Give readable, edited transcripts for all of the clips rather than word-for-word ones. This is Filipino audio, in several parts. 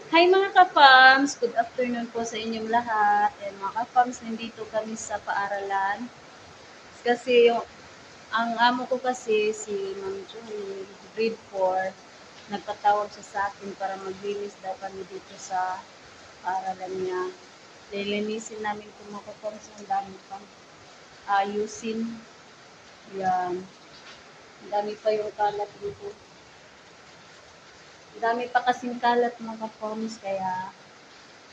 Hi mga ka-fams! Good afternoon po sa inyong lahat. And mga ka-fams, nandito kami sa paaralan. Kasi ang amo ko kasi si Ma'am Julie, grade 4, nagpatawag siya sa akin para maglinis daw kami dito sa paaralan niya. Lilinisin namin kung mga ka-fams, ang dami pang ayusin. Yan. Ang dami pa yung kalat dito. Ang dami pa kasing kalat mga ka-fams, kaya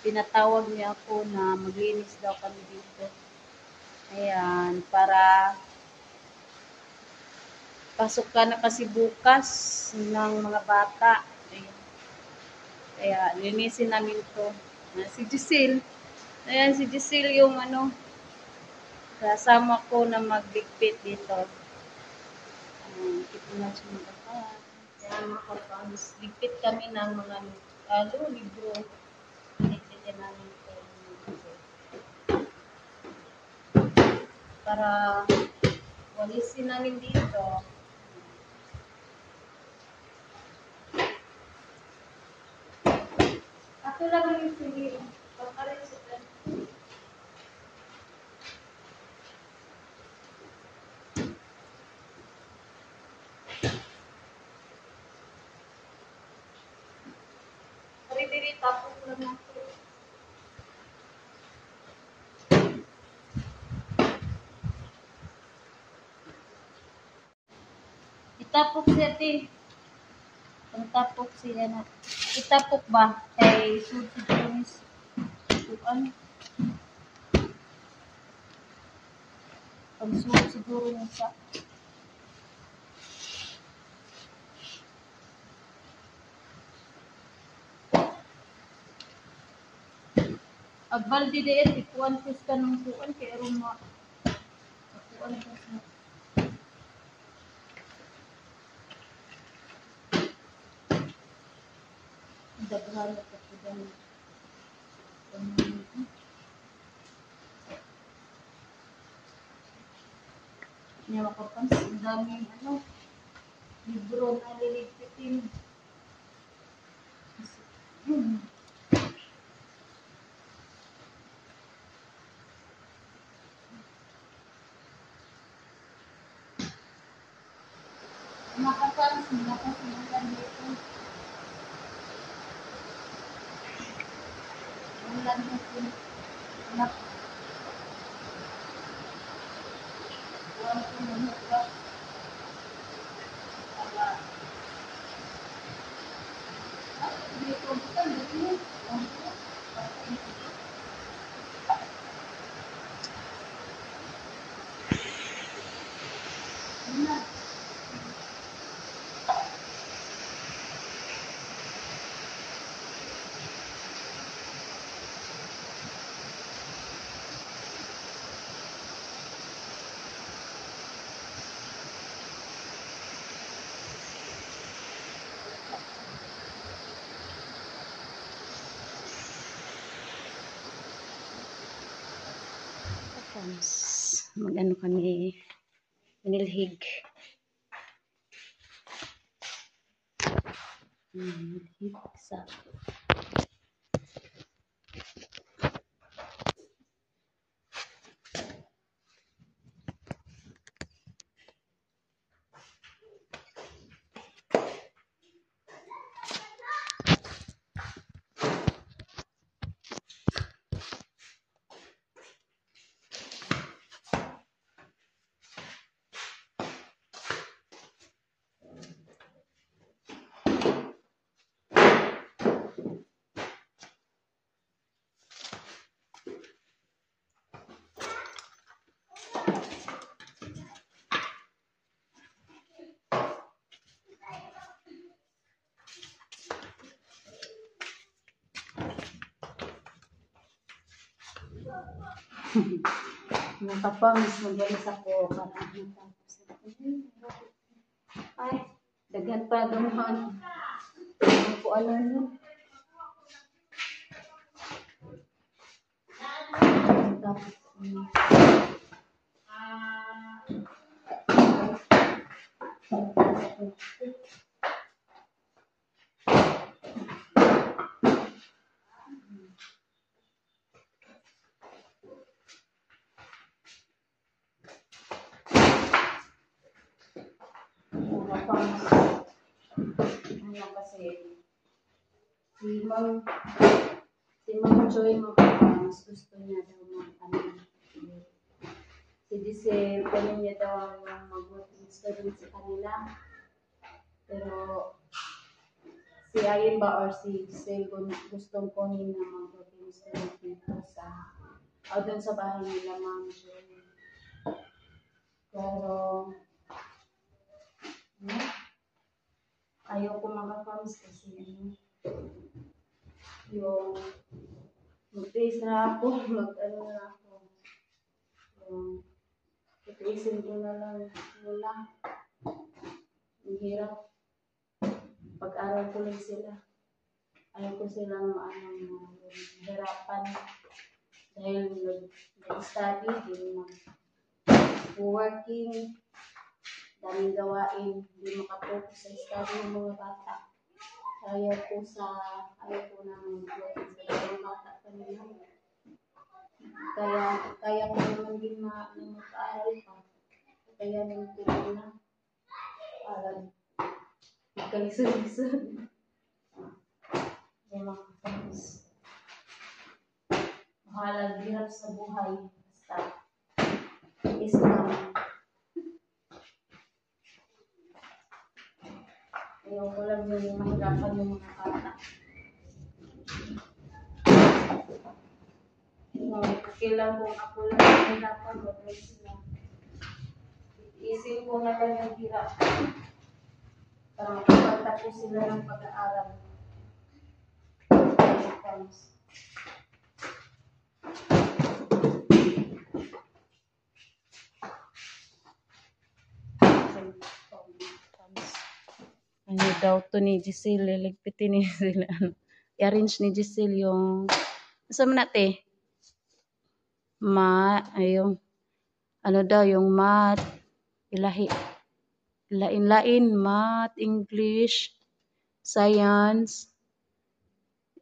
pinatawag niya ako na maglinis daw kami dito. Ayan, para pasok ka na kasi bukas ng mga bata. Ayan. Kaya linisin namin to. Si Giselle. Ayan, si Giselle yung kasama ko na magligpit dito. Kita na siya magapat. Kaya makapagpangis. Ligpit kami ng mga libro. Ligpitin namin ito. Para walisin namin dito. Ako lang yung sige. Pagkalit sa diri tapos lang ako. Itapok siya ti. Pagtapok siya na. Itapok ba? Kay susi tumis. Tuan. Pagsuot siguro niya sa. Agbaldi de ikuan pis ka ng tuan kay aron mo. Tuan pis mo. Daghan na pa siya dyan. Niya makapansin. Ang daming libro na liligpitin. Makapansin dito. Ulan dito. Anak. Ulan ko na hukla. Dito bukan dito. Mag-ano kami, manilhig. Manilhig sa Nakapangis magalis ako para matapos. Ay, daghan pa dumaan. Ako nun. Tapos, si Ma'am Joy mas gusto niya daw si Giselle, kanya niya daw ang mag-working student sa kanila. Pero si Ayin ba or si Giselle gustong kunin na mag-working student dito doon sa bahay nila Ma'am Joy. Pero ayaw ko mga-farms kasi yung mag-face na ako, mag-ano na ako. Itiisin ko na lang muna. Ang hirap. Pag-aral ko lang sila. Ayaw ko silang mahirapan. Dahil nag-study, working, daming gawain, hindi makapokus sa study ng mga bata. Ayaw ko naman mag-working sa mga bata kanila. Kaya ko naman din mag-aaral pa. Kaya naman ko na para magkalisod-lisod. Yung mga kapatid. Mahalang hirap sa buhay. Basta Islam. Ayaw ko lang yung mahirapan yung mga bata. Kailan kung ako lang mahirapan, wag sila. Isip ko na lang yung hirap. Para makapagtapos sila ng pag-aaral. Ano daw to ni Giselle, ligpitin ni Giselle. I-arrange ni Giselle yung saan mo natin? Ayong ano daw yung math, lain-lain, math, English, science.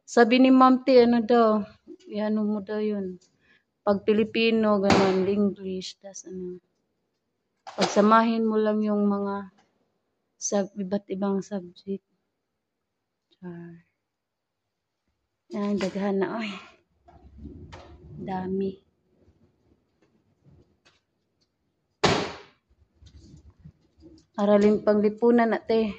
Sabi ni Ma'am T, ano daw, ano mo daw yun. Pag Pilipino, ganun, English, tas ano. Pagsamahin mo lang yung mga iba't ibang subject. Yan, daghan na, oy. Dami. Aralin panglipunan natin.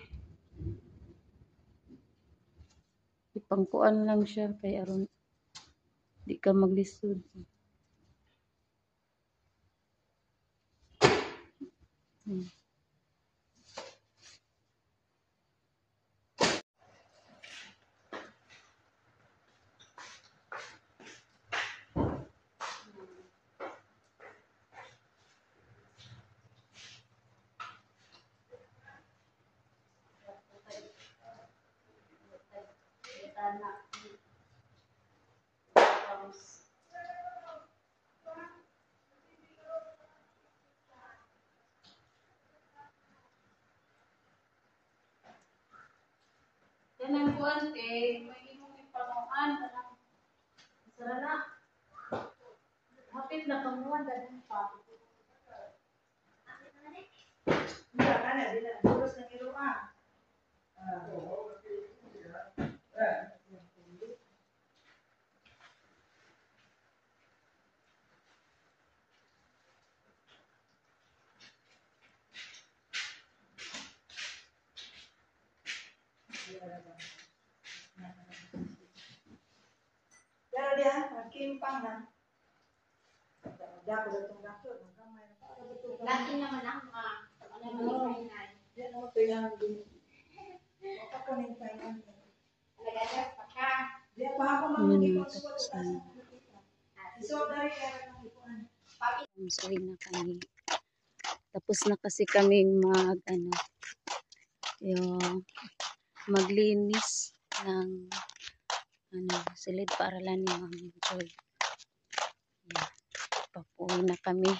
Ipangkuan lang siya kay aron di ka maglisod. Kanang kuan kay may imong ipanuan kanang sara na. Hapit na kamuan dagan pa. Iya kana dila terus na kiruan. Pero dia kimpang na. Dia ko datong dakto, kamay. Lagi naman ang ano mo hinay. Dia mo to yang din. Apa ko ning tayo. Nagagas pa ka. Dia pa ako mangyipon ko sa. So dari kaya nakipuan. Sorry na kami. Tapos na kasi kaming maglinis ng silid paaralan ni Ma'am Joy. Papuwi na kami.